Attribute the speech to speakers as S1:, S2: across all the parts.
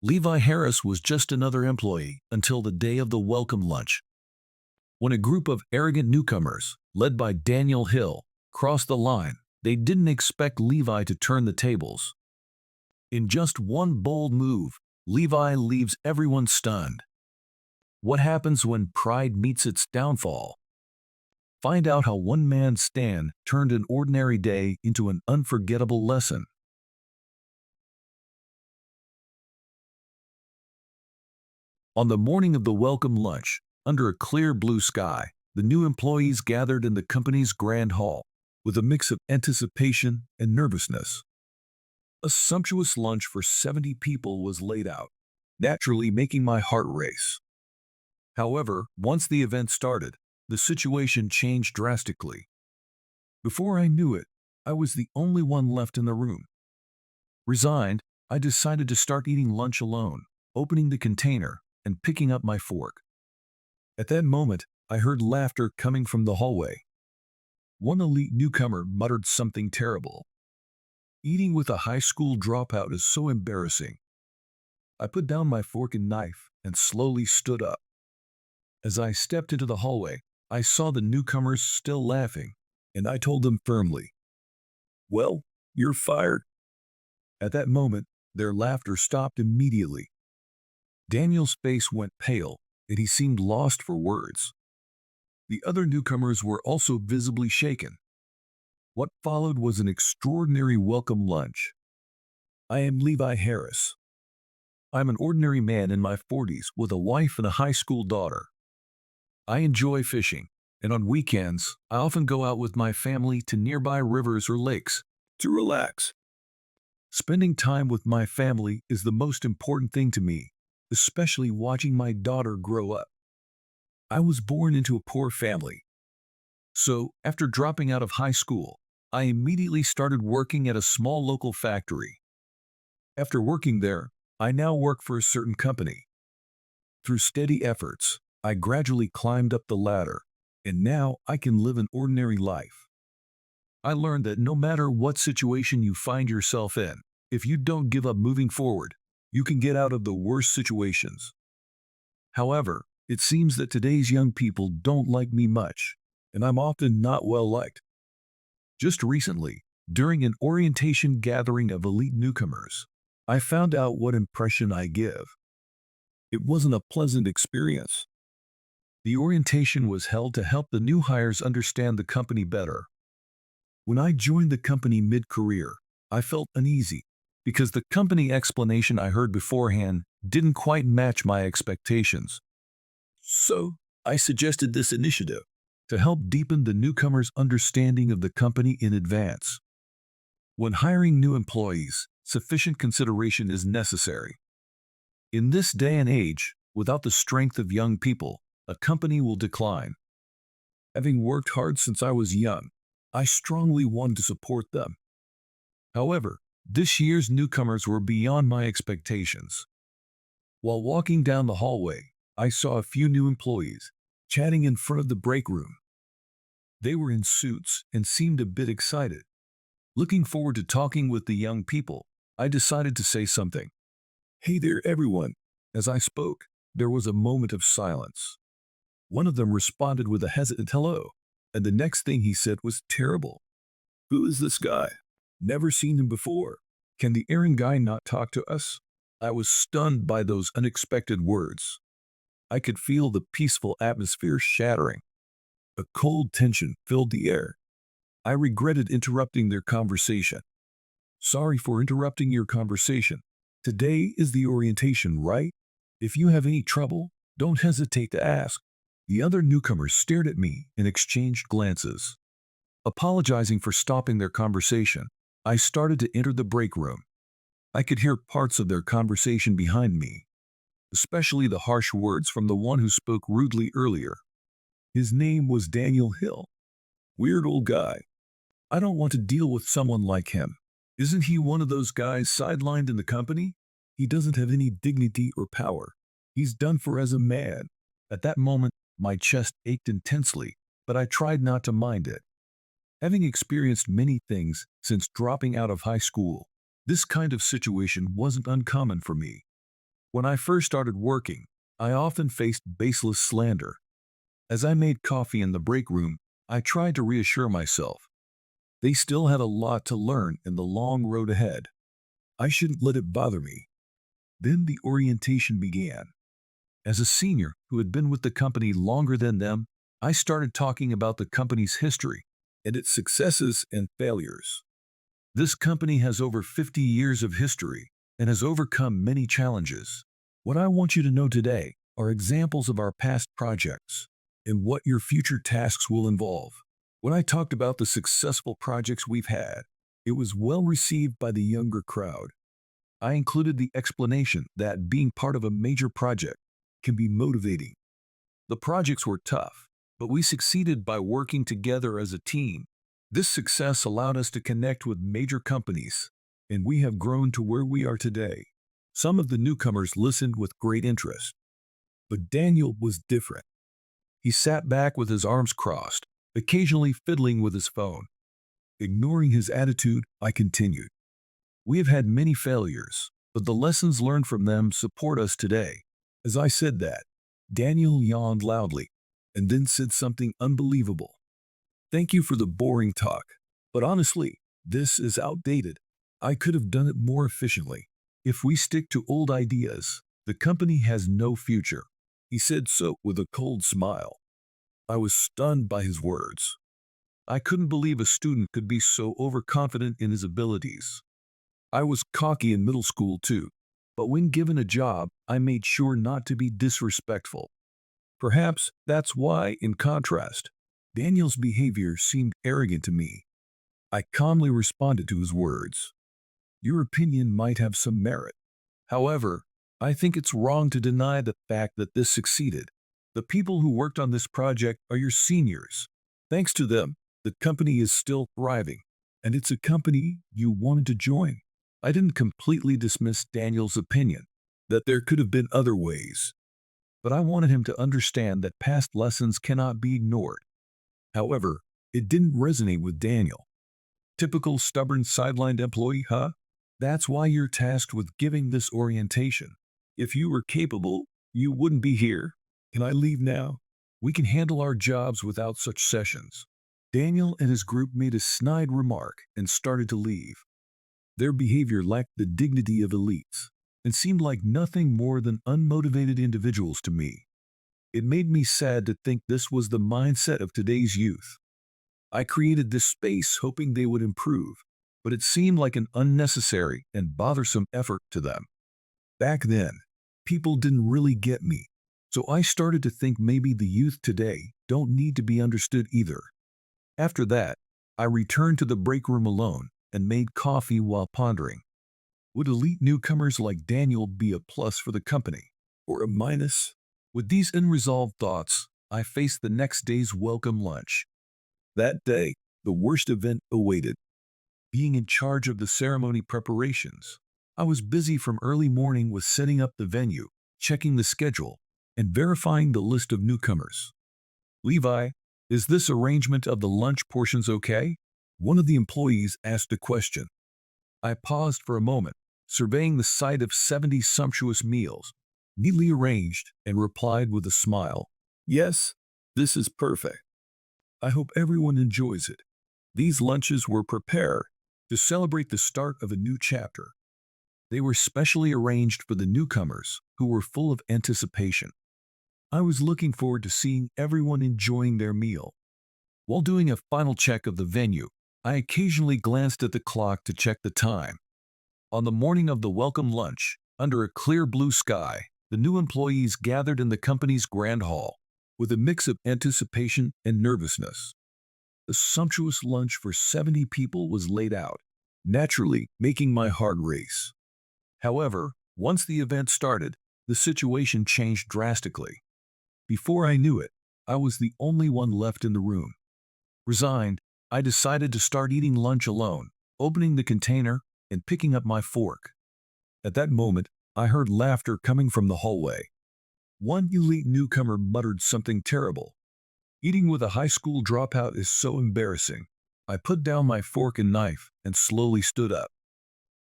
S1: Levi Harris was just another employee until the day of the welcome lunch, when a group of arrogant newcomers, led by Daniel Hill, crossed the line. They didn't expect Levi to turn the tables. In just one bold move, Levi leaves everyone stunned. What happens when pride meets its downfall? Find out how one man's stand turned an ordinary day into an unforgettable lesson. On the morning of the welcome lunch, under a clear blue sky, the new employees gathered in the company's grand hall, with a mix of anticipation and nervousness. A sumptuous lunch for 70 people was laid out, naturally making my heart race. However, once the event started, the situation changed drastically. Before I knew it, I was the only one left in the room. Resigned, I decided to start eating lunch alone, opening the container and picking up my fork. At that moment, I heard laughter coming from the hallway. One elite newcomer muttered something terrible. Eating with a high school dropout is so embarrassing. I put down my fork and knife and slowly stood up. As I stepped into the hallway, I saw the newcomers still laughing, and I told them firmly, "Well, you're fired." At that moment, their laughter stopped immediately. Daniel's face went pale, and he seemed lost for words. The other newcomers were also visibly shaken. What followed was an extraordinary welcome lunch. I am Levi Harris. I'm an ordinary man in my 40s with a wife and a high school daughter. I enjoy fishing, and on weekends, I often go out with my family to nearby rivers or lakes to relax. Spending time with my family is the most important thing to me, especially watching my daughter grow up. I was born into a poor family. So, after dropping out of high school, I immediately started working at a small local factory. After working there, I now work for a certain company. Through steady efforts, I gradually climbed up the ladder, and now I can live an ordinary life. I learned that no matter what situation you find yourself in, if you don't give up moving forward, you can get out of the worst situations. However, it seems that today's young people don't like me much, and I'm often not well liked. Just recently, during an orientation gathering of elite newcomers, I found out what impression I give. It wasn't a pleasant experience. The orientation was held to help the new hires understand the company better. When I joined the company mid-career, I felt uneasy because the company explanation I heard beforehand didn't quite match my expectations. So, I suggested this initiative to help deepen the newcomers' understanding of the company in advance. When hiring new employees, sufficient consideration is necessary. In this day and age, without the strength of young people, a company will decline. Having worked hard since I was young, I strongly wanted to support them. However, this year's newcomers were beyond my expectations. While walking down the hallway, I saw a few new employees chatting in front of the break room. They were in suits and seemed a bit excited. Looking forward to talking with the young people, I decided to say something. "Hey there, everyone." As I spoke, there was a moment of silence. One of them responded with a hesitant hello, and the next thing he said was terrible. "Who is this guy? Never seen him before. Can the errand guy not talk to us?" I was stunned by those unexpected words. I could feel the peaceful atmosphere shattering. A cold tension filled the air. I regretted interrupting their conversation. "Sorry for interrupting your conversation. Today is the orientation, right? If you have any trouble, don't hesitate to ask." The other newcomers stared at me and exchanged glances. Apologizing for stopping their conversation, I started to enter the break room. I could hear parts of their conversation behind me, especially the harsh words from the one who spoke rudely earlier. His name was Daniel Hill. "Weird old guy. I don't want to deal with someone like him. Isn't he one of those guys sidelined in the company? He doesn't have any dignity or power. He's done for as a man." At that moment, my chest ached intensely, but I tried not to mind it. Having experienced many things since dropping out of high school, this kind of situation wasn't uncommon for me. When I first started working, I often faced baseless slander. As I made coffee in the break room, I tried to reassure myself. They still had a lot to learn in the long road ahead. I shouldn't let it bother me. Then the orientation began. As a senior who had been with the company longer than them, I started talking about the company's history and its successes and failures. This company has over 50 years of history and has overcome many challenges. What I want you to know today are examples of our past projects and what your future tasks will involve. When I talked about the successful projects we've had, it was well received by the younger crowd. I included the explanation that being part of a major project can be motivating. The projects were tough, but we succeeded by working together as a team. This success allowed us to connect with major companies, and we have grown to where we are today. Some of the newcomers listened with great interest, but Daniel was different. He sat back with his arms crossed, occasionally fiddling with his phone. Ignoring his attitude, I continued. We have had many failures, but the lessons learned from them support us today. As I said that, Daniel yawned loudly and then said something unbelievable. Thank you for the boring talk, but honestly, this is outdated. I could have done it more efficiently. If we stick to old ideas, the company has no future. He said so with a cold smile. I was stunned by his words. I couldn't believe a student could be so overconfident in his abilities. I was cocky in middle school too, but when given a job, I made sure not to be disrespectful. Perhaps that's why, in contrast, Daniel's behavior seemed arrogant to me. I calmly responded to his words. Your opinion might have some merit. However, I think it's wrong to deny the fact that this succeeded. The people who worked on this project are your seniors. Thanks to them, the company is still thriving, and it's a company you wanted to join. I didn't completely dismiss Daniel's opinion that there could have been other ways, but I wanted him to understand that past lessons cannot be ignored. However, it didn't resonate with Daniel. Typical stubborn sidelined employee, huh? That's why you're tasked with giving this orientation. If you were capable, you wouldn't be here. Can I leave now? We can handle our jobs without such sessions. Daniel and his group made a snide remark and started to leave. Their behavior lacked the dignity of elites and seemed like nothing more than unmotivated individuals to me. It made me sad to think this was the mindset of today's youth. I created this space hoping they would improve, but it seemed like an unnecessary and bothersome effort to them. Back then, people didn't really get me, so I started to think maybe the youth today don't need to be understood either. After that, I returned to the break room alone and made coffee while pondering. Would elite newcomers like Daniel be a plus for the company, or a minus? With these unresolved thoughts, I faced the next day's welcome lunch. That day, the worst event awaited. Being in charge of the ceremony preparations, I was busy from early morning with setting up the venue, checking the schedule, and verifying the list of newcomers. Levi, is this arrangement of the lunch portions okay? One of the employees asked a question. I paused for a moment, surveying the sight of 70 sumptuous meals, neatly arranged, and replied with a smile. Yes, this is perfect. I hope everyone enjoys it. These lunches were prepared to celebrate the start of a new chapter. They were specially arranged for the newcomers who were full of anticipation. I was looking forward to seeing everyone enjoying their meal. While doing a final check of the venue, I occasionally glanced at the clock to check the time. On the morning of the welcome lunch, under a clear blue sky, the new employees gathered in the company's grand hall with a mix of anticipation and nervousness. A sumptuous lunch for 70 people was laid out, naturally making my heart race. However, once the event started, the situation changed drastically. Before I knew it, I was the only one left in the room. Resigned, I decided to start eating lunch alone, opening the container and picking up my fork. At that moment, I heard laughter coming from the hallway. One elite newcomer muttered something terrible. Eating with a high school dropout is so embarrassing. I put down my fork and knife and slowly stood up.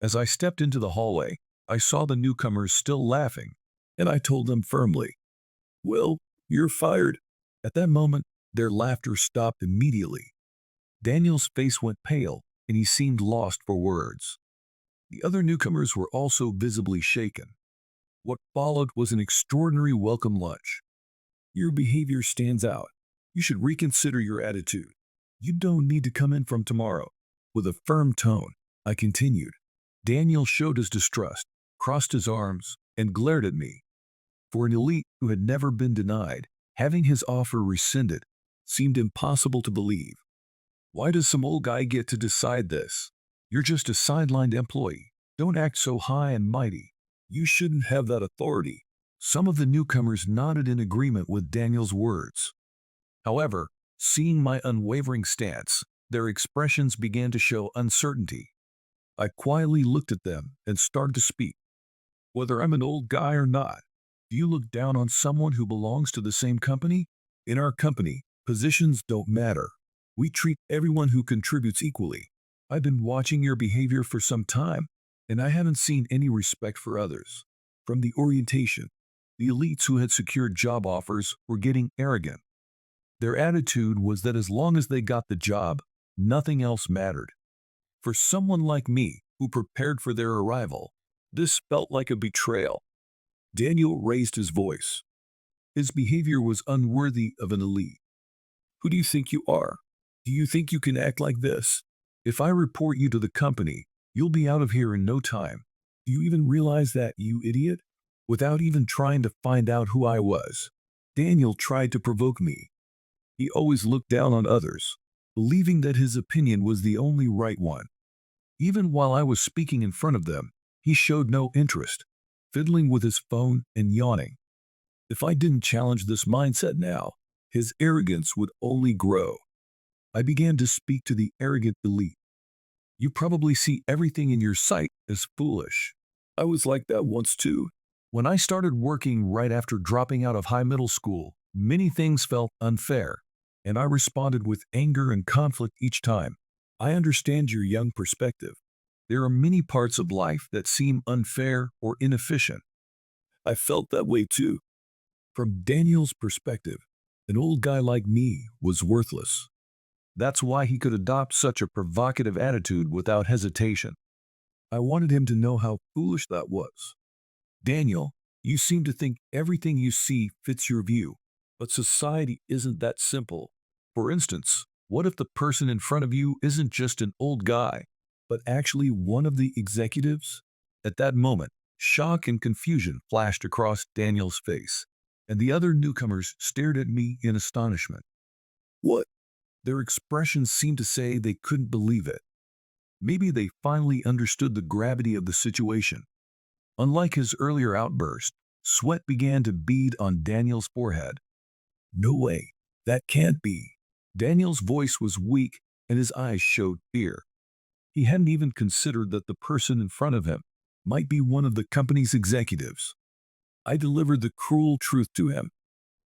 S1: As I stepped into the hallway, I saw the newcomers still laughing And I told them firmly, "Well, you're fired." At that moment, their laughter stopped immediately. Daniel's face went pale, and he seemed lost for words. The other newcomers were also visibly shaken. What followed was an extraordinary welcome lunch. "Your behavior stands out. You should reconsider your attitude. You don't need to come in from tomorrow." With a firm tone, I continued. Daniel showed his distrust, crossed his arms, and glared at me. For an elite who had never been denied, having his offer rescinded seemed impossible to believe. "Why does some old guy get to decide this? You're just a sidelined employee. Don't act so high and mighty. You shouldn't have that authority." Some of the newcomers nodded in agreement with Daniel's words. However, seeing my unwavering stance, their expressions began to show uncertainty. I quietly looked at them and started to speak. "Whether I'm an old guy or not, do you look down on someone who belongs to the same company? In our company, positions don't matter. We treat everyone who contributes equally. I've been watching your behavior for some time, and I haven't seen any respect for others. From the orientation, the elites who had secured job offers were getting arrogant. Their attitude was that as long as they got the job, nothing else mattered. For someone like me, who prepared for their arrival, this felt like a betrayal." Daniel raised his voice. His behavior was unworthy of an elite. "Who do you think you are? Do you think you can act like this? If I report you to the company, you'll be out of here in no time. Do you even realize that, you idiot?" Without even trying to find out who I was, Daniel tried to provoke me. He always looked down on others, believing that his opinion was the only right one. Even while I was speaking in front of them, he showed no interest, fiddling with his phone and yawning. If I didn't challenge this mindset now, his arrogance would only grow. I began to speak to the arrogant elite. "You probably see everything in your sight as foolish. I was like that once too. When I started working right after dropping out of high middle school, many things felt unfair, and I responded with anger and conflict each time. I understand your young perspective. There are many parts of life that seem unfair or inefficient. I felt that way too. From Daniel's perspective, an old guy like me was worthless. That's why he could adopt such a provocative attitude without hesitation. I wanted him to know how foolish that was. Daniel, you seem to think everything you see fits your view, but society isn't that simple. For instance, what if the person in front of you isn't just an old guy, but actually one of the executives?" At that moment, shock and confusion flashed across Daniel's face, and the other newcomers stared at me in astonishment. "What?" Their expressions seemed to say they couldn't believe it. Maybe they finally understood the gravity of the situation. Unlike his earlier outburst, sweat began to bead on Daniel's forehead. "No way. That can't be." Daniel's voice was weak and his eyes showed fear. He hadn't even considered that the person in front of him might be one of the company's executives. I delivered the cruel truth to him.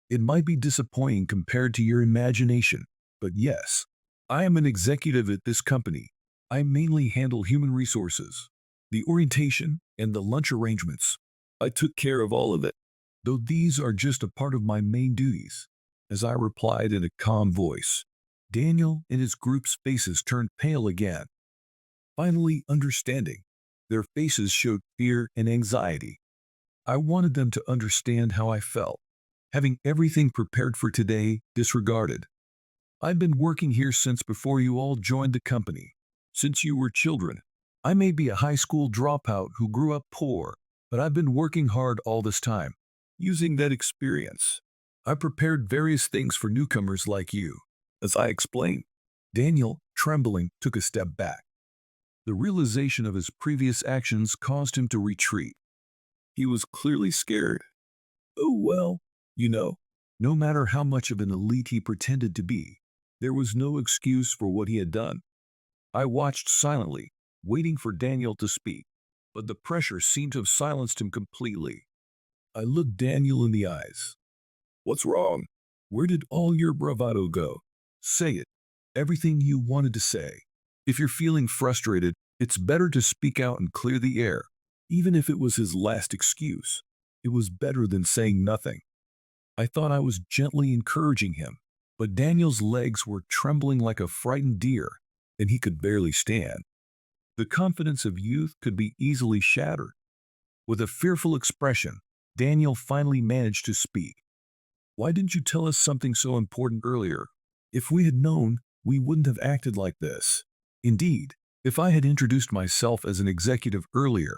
S1: "It might be disappointing compared to your imagination, but yes, I am an executive at this company. I mainly handle human resources, the orientation, and the lunch arrangements. I took care of all of it, though these are just a part of my main duties." As I replied in a calm voice, Daniel and his group's faces turned pale again. Finally understanding, their faces showed fear and anxiety. I wanted them to understand how I felt, having everything prepared for today disregarded. "I've been working here since before you all joined the company, since you were children. I may be a high school dropout who grew up poor, but I've been working hard all this time. Using that experience, I prepared various things for newcomers like you." As I explained, Daniel, trembling, took a step back. The realization of his previous actions caused him to retreat. He was clearly scared. "Oh well, you know, no matter how much of an elite he pretended to be, there was no excuse for what he had done." I watched silently, waiting for Daniel to speak, but the pressure seemed to have silenced him completely. I looked Daniel in the eyes. "What's wrong? Where did all your bravado go? Say it. Everything you wanted to say. If you're feeling frustrated, it's better to speak out and clear the air, even if it was his last excuse." It was better than saying nothing. I thought I was gently encouraging him, but Daniel's legs were trembling like a frightened deer, and he could barely stand. The confidence of youth could be easily shattered. With a fearful expression, Daniel finally managed to speak. "Why didn't you tell us something so important earlier? If we had known, we wouldn't have acted like this." Indeed, if I had introduced myself as an executive earlier,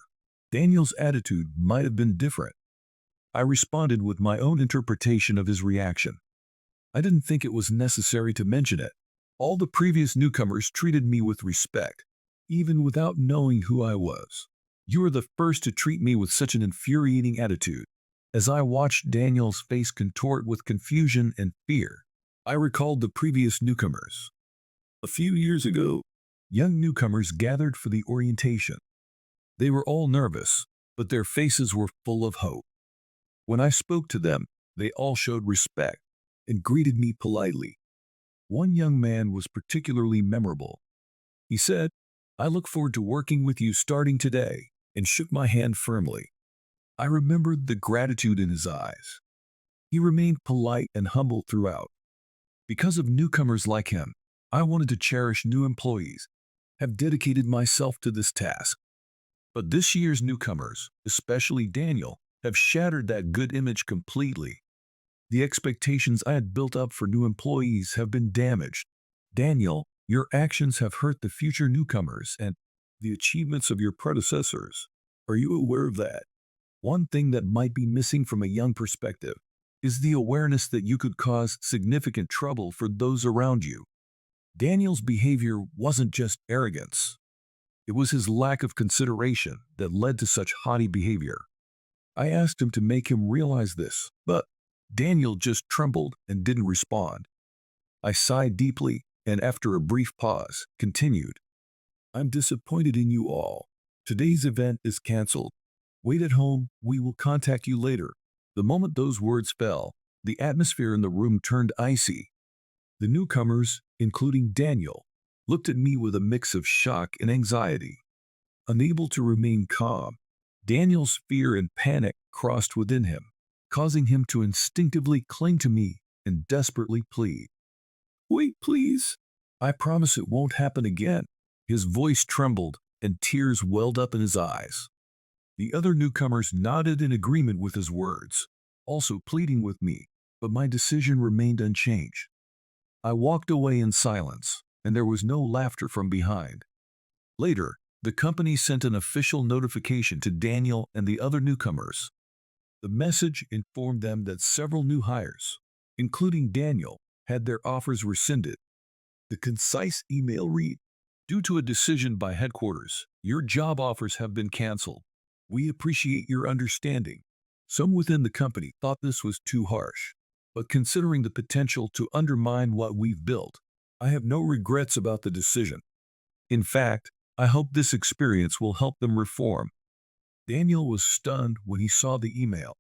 S1: Daniel's attitude might have been different. I responded with my own interpretation of his reaction. I didn't think it was necessary to mention it. All the previous newcomers treated me with respect, even without knowing who I was. You are the first to treat me with such an infuriating attitude. As I watched Daniel's face contort with confusion and fear, I recalled the previous newcomers. A few years ago, young newcomers gathered for the orientation. They were all nervous, but their faces were full of hope. When I spoke to them, they all showed respect and greeted me politely. One young man was particularly memorable. He said, "I look forward to working with you starting today," and shook my hand firmly. I remembered the gratitude in his eyes. He remained polite and humble throughout. Because of newcomers like him, I wanted to cherish new employees, have dedicated myself to this task. But this year's newcomers, especially Daniel, have shattered that good image completely. The expectations I had built up for new employees have been damaged. Daniel, your actions have hurt the future newcomers and the achievements of your predecessors. Are you aware of that? One thing that might be missing from a young perspective is the awareness that you could cause significant trouble for those around you. Daniel's behavior wasn't just arrogance. It was his lack of consideration that led to such haughty behavior. I asked him to make him realize this, but Daniel just trembled and didn't respond. I sighed deeply and after a brief pause, continued, "I'm disappointed in you all. Today's event is canceled. Wait at home, we will contact you later." The moment those words fell, the atmosphere in the room turned icy. The newcomers, including Daniel, looked at me with a mix of shock and anxiety. Unable to remain calm, Daniel's fear and panic crossed within him, causing him to instinctively cling to me and desperately plead. "Wait, please. I promise it won't happen again." His voice trembled and tears welled up in his eyes. The other newcomers nodded in agreement with his words, also pleading with me, but my decision remained unchanged. I walked away in silence, and there was no laughter from behind. Later, the company sent an official notification to Daniel and the other newcomers. The message informed them that several new hires, including Daniel, had their offers rescinded. The concise email read, "Due to a decision by headquarters, your job offers have been canceled. We appreciate your understanding." Some within the company thought this was too harsh, but considering the potential to undermine what we've built, I have no regrets about the decision. In fact, I hope this experience will help them reform. Daniel was stunned when he saw the email.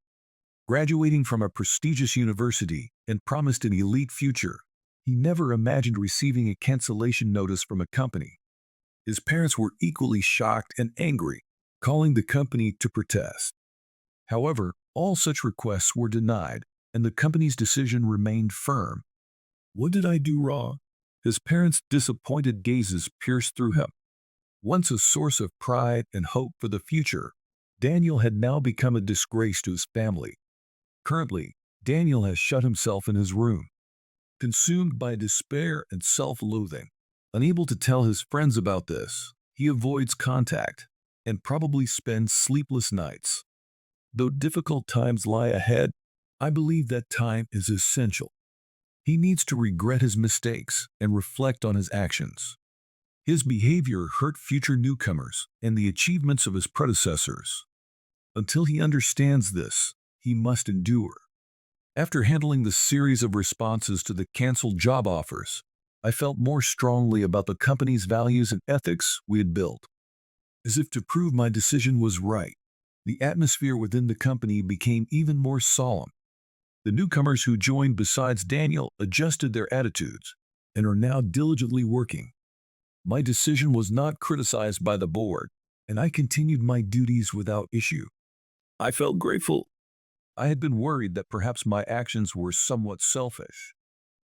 S1: Graduating from a prestigious university and promised an elite future, he never imagined receiving a cancellation notice from a company. His parents were equally shocked and angry, calling the company to protest. However, all such requests were denied, and the company's decision remained firm. What did I do wrong? His parents' disappointed gazes pierced through him. Once a source of pride and hope for the future, Daniel had now become a disgrace to his family. Currently, Daniel has shut himself in his room, consumed by despair and self-loathing. Unable to tell his friends about this, he avoids contact and probably spends sleepless nights. Though difficult times lie ahead, I believe that time is essential. He needs to regret his mistakes and reflect on his actions. His behavior hurt future newcomers and the achievements of his predecessors. Until he understands this, he must endure. After handling the series of responses to the canceled job offers, I felt more strongly about the company's values and ethics we had built. As if to prove my decision was right, the atmosphere within the company became even more solemn. The newcomers who joined besides Daniel adjusted their attitudes and are now diligently working. My decision was not criticized by the board, and I continued my duties without issue. I felt grateful I had been worried that perhaps my actions were somewhat selfish.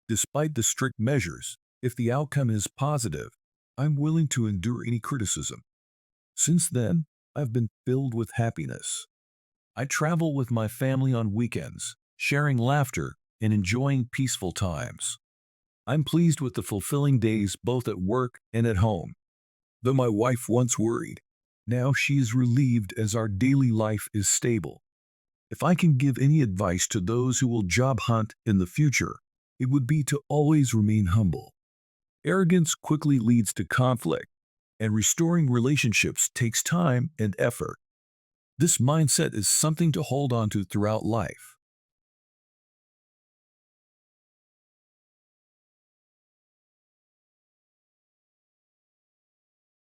S1: Despite the strict measures, if the outcome is positive, I'm willing to endure any criticism. Since then, I've been filled with happiness. I travel with my family on weekends, sharing laughter and enjoying peaceful times. I'm pleased with the fulfilling days both at work and at home. Though my wife once worried, now she is relieved as our daily life is stable. If I can give any advice to those who will job hunt in the future, it would be to always remain humble. Arrogance quickly leads to conflict, and restoring relationships takes time and effort. This mindset is something to hold on to throughout life.